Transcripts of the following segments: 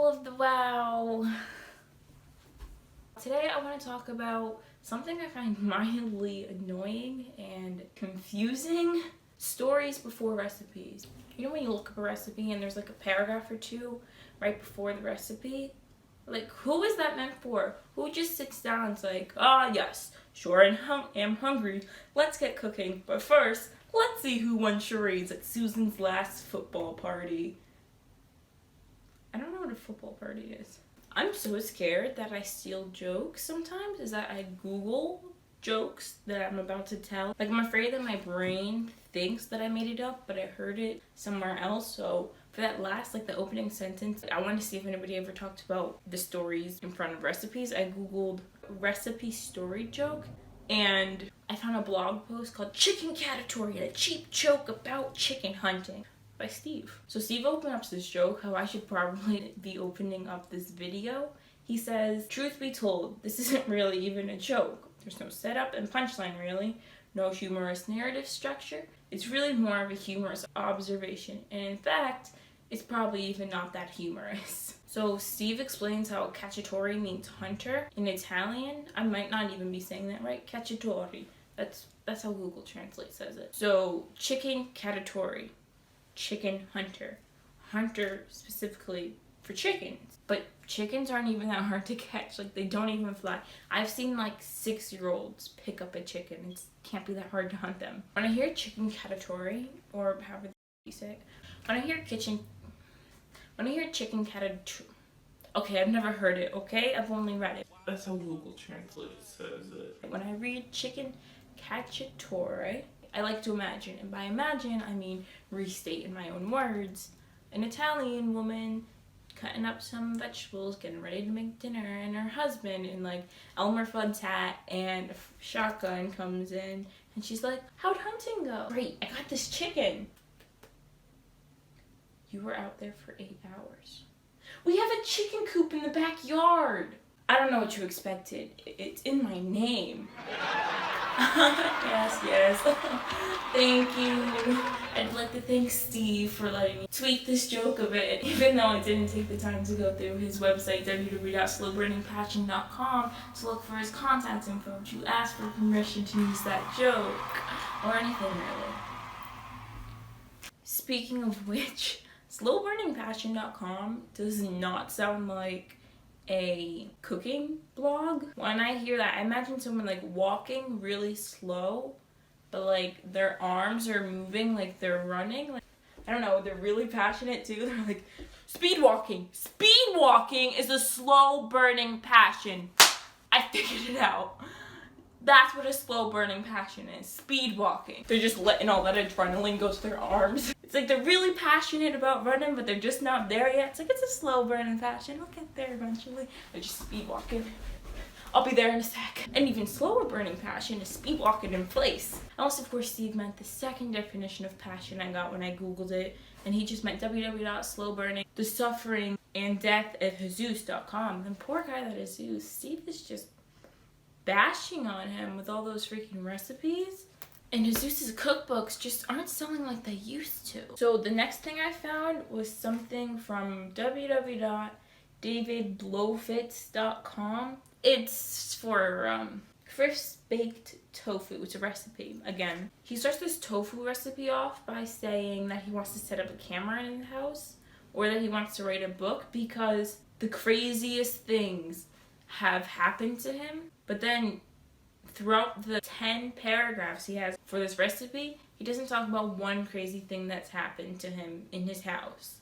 all of the wow. Today I want to talk about something I find mildly annoying and confusing. Stories before recipes. You know when you look up a recipe and there's like a paragraph or two right before the recipe? Like, who is that meant for? Who just sits down and is like, yes, sure am hungry, let's get cooking, but first, let's see who won charades at Susan's last football party. I don't know what a football party is. I'm so scared that I steal jokes sometimes, is that I Google jokes that I'm about to tell. Like, I'm afraid that my brain thinks that I made it up, but I heard it somewhere else. So for that last, like the opening sentence, I wanted to see if anybody ever talked about the stories in front of recipes. I Googled recipe story joke, and I found a blog post called Chicken Catatory, a cheap joke about chicken hunting by Steve. So Steve opened up this joke, how I should probably be opening up this video. He says, truth be told, this isn't really even a joke. There's no setup and punchline really, no humorous narrative structure. It's really more of a humorous observation, and in fact, it's probably even not that humorous. So Steve explains how cacciatore means hunter in Italian. I might not even be saying that right. Cacciatore. That's how Google Translate says it. So chicken catatory, chicken hunter. Hunter specifically for chickens. But chickens aren't even that hard to catch. Like, they don't even fly. I've seen like 6-year-olds pick up a chicken. It can't be that hard to hunt them. When I hear chicken catatory, or however you say it, when I hear chicken catatory, okay, I've never heard it, okay? I've only read it. That's how Google Translate says it. When I read chicken cacciatore, I like to imagine, and by imagine, I mean restate in my own words, an Italian woman cutting up some vegetables, getting ready to make dinner, and her husband in like Elmer Fudd's hat and a shotgun comes in, and she's like, how'd hunting go? Great, I got this chicken. You were out there for 8 hours. We have a chicken coop in the backyard. I don't know what you expected. It's in my name. Yes. Thank you. I'd like to thank Steve for letting me tweet this joke a bit, even though I didn't take the time to go through his website, www.slowburningpassion.com, to look for his contact info, to ask for permission to use that joke, or anything really. Speaking of which, slowburningpassion.com does not sound like a cooking blog. When I hear that, I imagine someone like walking really slow, but like their arms are moving like they're running. Like, I don't know, they're really passionate too. They're like, speed walking. Speed walking is a slow burning passion. I figured it out. That's what a slow burning passion is. Speed walking. They're just letting all that adrenaline go to their arms. It's like they're really passionate about running, but they're just not there yet. It's like, it's a slow burning passion. We'll get there eventually. They're just speed walking. I'll be there in a sec. An even slower burning passion is speed walking in place. Unless, of course, Steve meant the second definition of passion I got when I Googled it, and he just meant www.slowburning, the suffering and death of Jesus.com. And poor guy that is Jesus, Steve is just bashing on him with all those freaking recipes. And Jesus's cookbooks just aren't selling like they used to. So the next thing I found was something from www.davidblowfits.com. It's for crisp baked tofu. It's a recipe. Again, he starts this tofu recipe off by saying that he wants to set up a camera in his house, or that he wants to write a book because the craziest things have happened to him. But then throughout the 10 paragraphs he has for this recipe, he doesn't talk about one crazy thing that's happened to him in his house.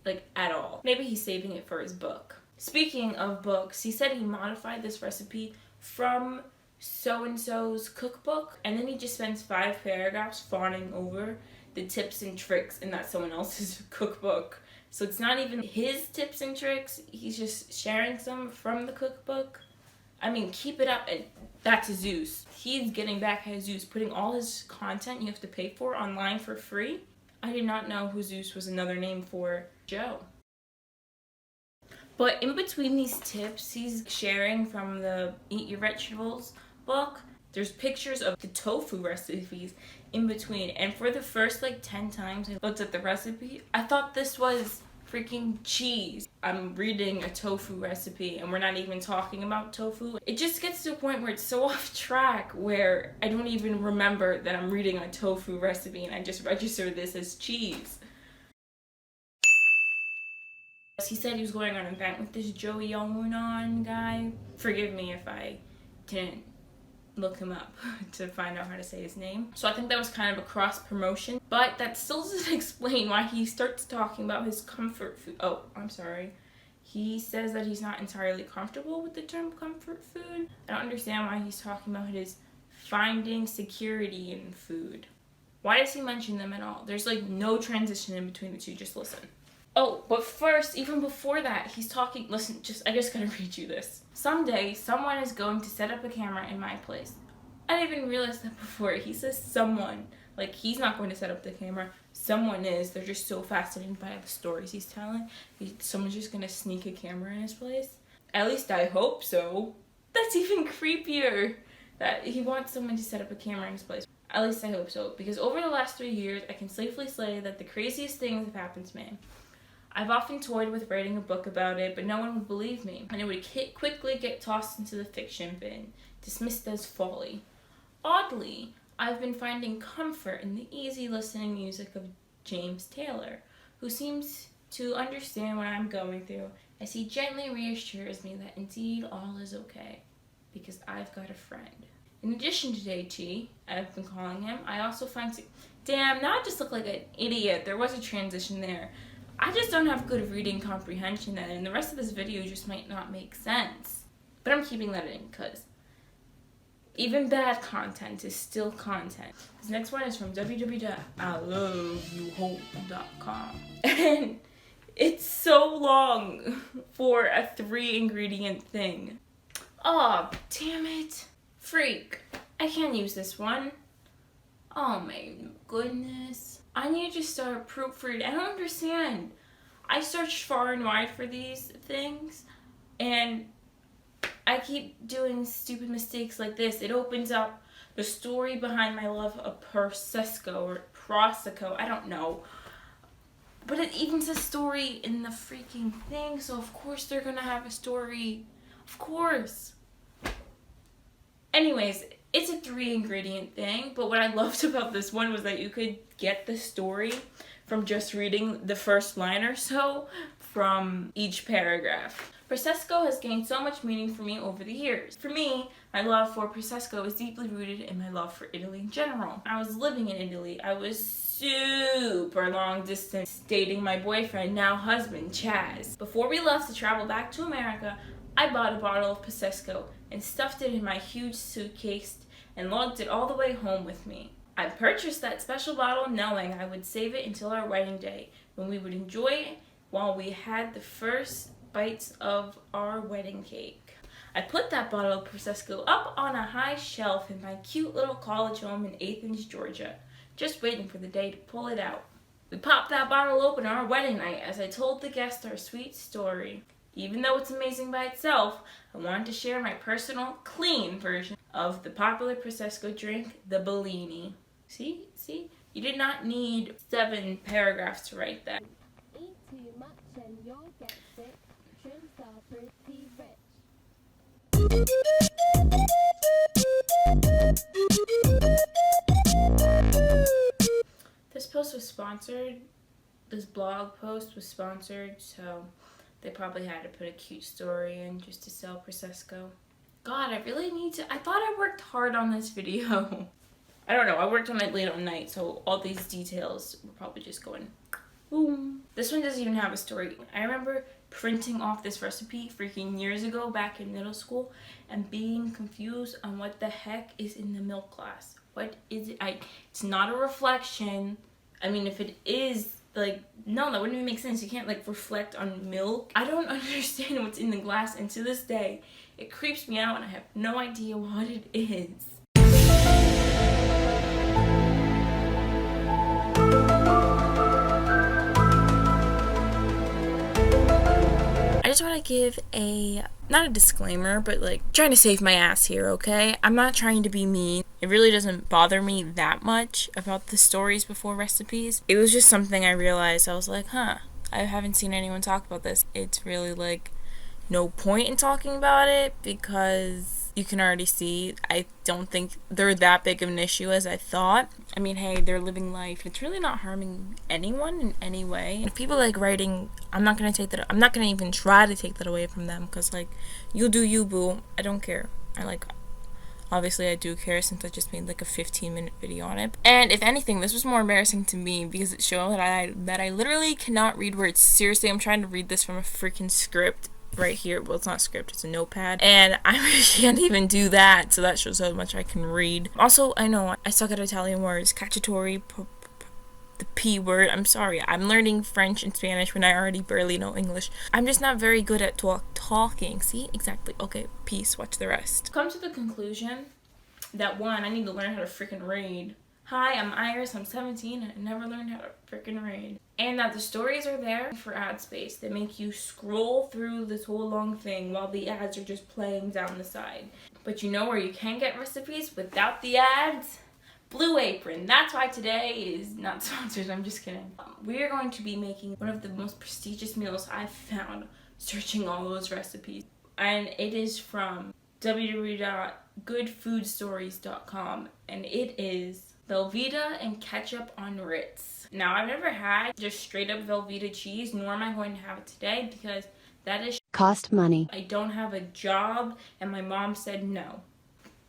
Like, at all. Maybe he's saving it for his book. Speaking of books, he said he modified this recipe from so-and-so's cookbook, and then he just spends 5 paragraphs fawning over the tips and tricks in that someone else's cookbook. So it's not even his tips and tricks, he's just sharing some from the cookbook. I mean, keep it up, and that's Jesus. He's getting back at Jesus, putting all his content you have to pay for online for free. I did not know Jesus was another name for Joe. But in between these tips he's sharing from the Eat Your Vegetables book, there's pictures of the tofu recipes in between. And for the first 10 times I looked at the recipe, I thought this was freaking cheese. I'm reading a tofu recipe and we're not even talking about tofu. It just gets to a point where it's so off track where I don't even remember that I'm reading a tofu recipe and I just register this as cheese. He said he was going on an event with this Joey Yongunan guy. Forgive me if I didn't look him up to find out how to say his name. So I think that was kind of a cross promotion, but that still doesn't explain why he starts talking about his comfort food. Oh, I'm sorry. He says that he's not entirely comfortable with the term comfort food. I don't understand why he's talking about his finding security in food. Why does he mention them at all? There's like no transition in between the two, just listen. Oh, but first, even before that, he's talking, listen, I just gotta read you this. Someday, someone is going to set up a camera in my place. I didn't even realize that before. He says someone. Like, he's not going to set up the camera. Someone is. They're just so fascinated by the stories he's telling. Someone's just gonna sneak a camera in his place. At least I hope so. That's even creepier. That he wants someone to set up a camera in his place. At least I hope so. Because over the last 3 years, I can safely say that the craziest things have happened to me. I've often toyed with writing a book about it, but no one would believe me, and it would quickly get tossed into the fiction bin, dismissed as folly. Oddly, I've been finding comfort in the easy listening music of James Taylor, who seems to understand what I'm going through, as he gently reassures me that indeed all is okay, because I've got a friend. In addition to JT, I've been calling him, I also find... Damn, now I just look like an idiot. There was a transition there. I just don't have good reading comprehension, and the rest of this video just might not make sense. But I'm keeping that in because even bad content is still content. This next one is from www.iloveyouhope.com. And it's so long for a 3-ingredient thing. Oh, damn it. Freak. I can't use this one. Oh my goodness. I need to start proofreading. I don't understand. I searched far and wide for these things, and I keep doing stupid mistakes like this. It opens up the story behind my love of Prosecco or Prosecco. I don't know. But it even says story in the freaking thing, so of course they're gonna have a story. Of course. Anyways, it's a 3-ingredient thing, but what I loved about this one was that you could get the story from just reading the first line or so from each paragraph. Prosecco has gained so much meaning for me over the years. For me, my love for Prosecco is deeply rooted in my love for Italy in general. I was living in Italy. I was super long distance dating my boyfriend, now husband, Chaz. Before we left to travel back to America, I bought a bottle of Prosecco and stuffed it in my huge suitcase and lugged it all the way home with me. I purchased that special bottle knowing I would save it until our wedding day, when we would enjoy it while we had the first bites of our wedding cake. I put that bottle of Prosecco up on a high shelf in my cute little college home in Athens, Georgia, just waiting for the day to pull it out. We popped that bottle open on our wedding night as I told the guests our sweet story. Even though it's amazing by itself, I wanted to share my personal, clean version of the popular Prosecco drink, the Bellini. See? You did not need 7 paragraphs to write that. Eat too much and you'll get sick. Shrimps are pretty rich. This post was sponsored. This blog post was sponsored, so they probably had to put a cute story in just to sell Prosecco. God, I really need to... I thought I worked hard on this video. I don't know, I worked on it late at night, so all these details were probably just going boom. This one doesn't even have a story. I remember printing off this recipe freaking years ago back in middle school and being confused on what the heck is in the milk glass. What is it? It's not a reflection. I mean, if it is, like, no, that wouldn't even make sense. You can't, like, reflect on milk. I don't understand what's in the glass, and to this day, it creeps me out, and I have no idea what it is. I just want to give not a disclaimer, but like trying to save my ass here, okay? I'm not trying to be mean. It really doesn't bother me that much about the stories before recipes. It was just something I realized. I was like, I haven't seen anyone talk about this. It's really like no point in talking about it because you can already see I don't think they're that big of an issue as I thought. I mean, hey, they're living life. It's really not harming anyone in any way. If people like writing, I'm not gonna even try to take that away from them because like you do you, boo. I don't care. Obviously I do care since I just made like a 15-minute video on it. And if anything, this was more embarrassing to me because it showed that I literally cannot read words. Seriously, I'm trying to read this from a freaking script right here. Well, it's not a script, it's a notepad. And I can't even do that, so that shows how much I can read. Also, I know I suck at Italian words. Cacciatore, the P word. I'm sorry. I'm learning French and Spanish when I already barely know English. I'm just not very good at talking. See? Exactly. Okay, peace. Watch the rest. Come to the conclusion that one, I need to learn how to freaking read. Hi, I'm Iris. I'm 17 and I never learned how to freaking read. And that the stories are there for ad space. They make you scroll through this whole long thing while the ads are just playing down the side. But you know where you can get recipes without the ads? Blue Apron. That's why today is not sponsored. I'm just kidding. We are going to be making one of the most prestigious meals I've found searching all those recipes. And it is from www.goodfoodstories.com. And it is Velveeta and ketchup on Ritz. Now, I've never had just straight up Velveeta cheese, nor am I going to have it today because that is cost money. I don't have a job and my mom said no.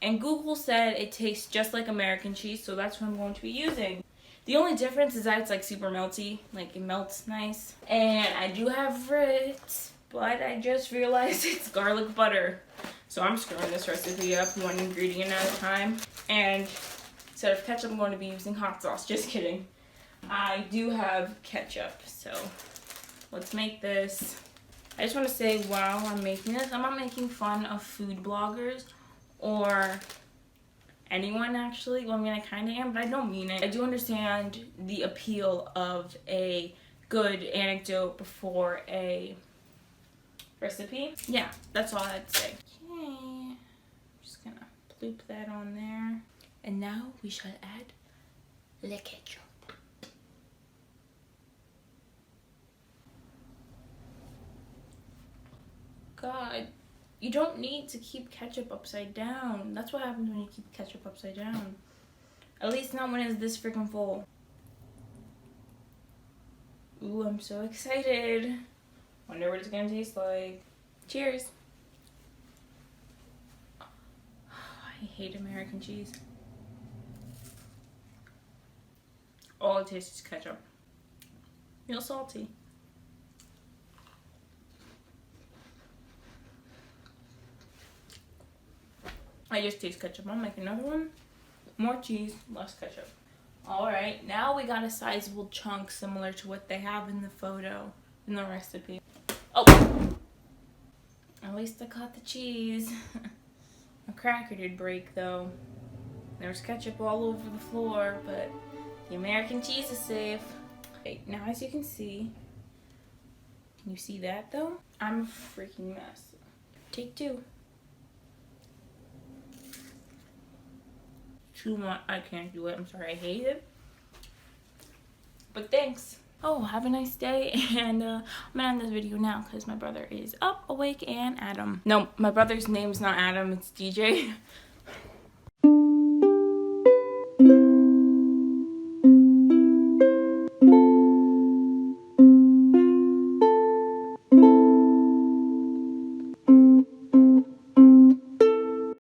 And Google said it tastes just like American cheese, so that's what I'm going to be using. The only difference is that it's like super melty, like it melts nice. And I do have Ritz, but I just realized it's garlic butter. So I'm screwing this recipe up one ingredient at a time. And instead of ketchup, I'm going to be using hot sauce. Just kidding. I do have ketchup, so let's make this. I just want to say while I'm making this, I'm not making fun of food bloggers or anyone actually. Well, I mean, I kind of am, but I don't mean it. I do understand the appeal of a good anecdote before a recipe. Yeah, that's all I'd say. Okay, I'm just gonna ploop that on there. And now we shall add the ketchup. God. You don't need to keep ketchup upside down. That's what happens when you keep ketchup upside down. At least not when it's this freaking full. Ooh, I'm so excited. Wonder what it's gonna taste like. Cheers. I hate American cheese. All it tastes is ketchup. Real salty. I just taste ketchup. I'll make another one. More cheese, less ketchup. Alright, now we got a sizable chunk similar to what they have in the photo, in the recipe. Oh! At least I caught the cheese. A cracker did break though. There was ketchup all over the floor, but the American cheese is safe. Okay, now as you can see you see that though? I'm a freaking mess. Take two. Too much. I can't do it. I'm sorry. I hate it. But thanks. Oh, have a nice day. And I'm gonna end this video now because my brother is up, awake, and Adam. No, my brother's name's not Adam. It's DJ.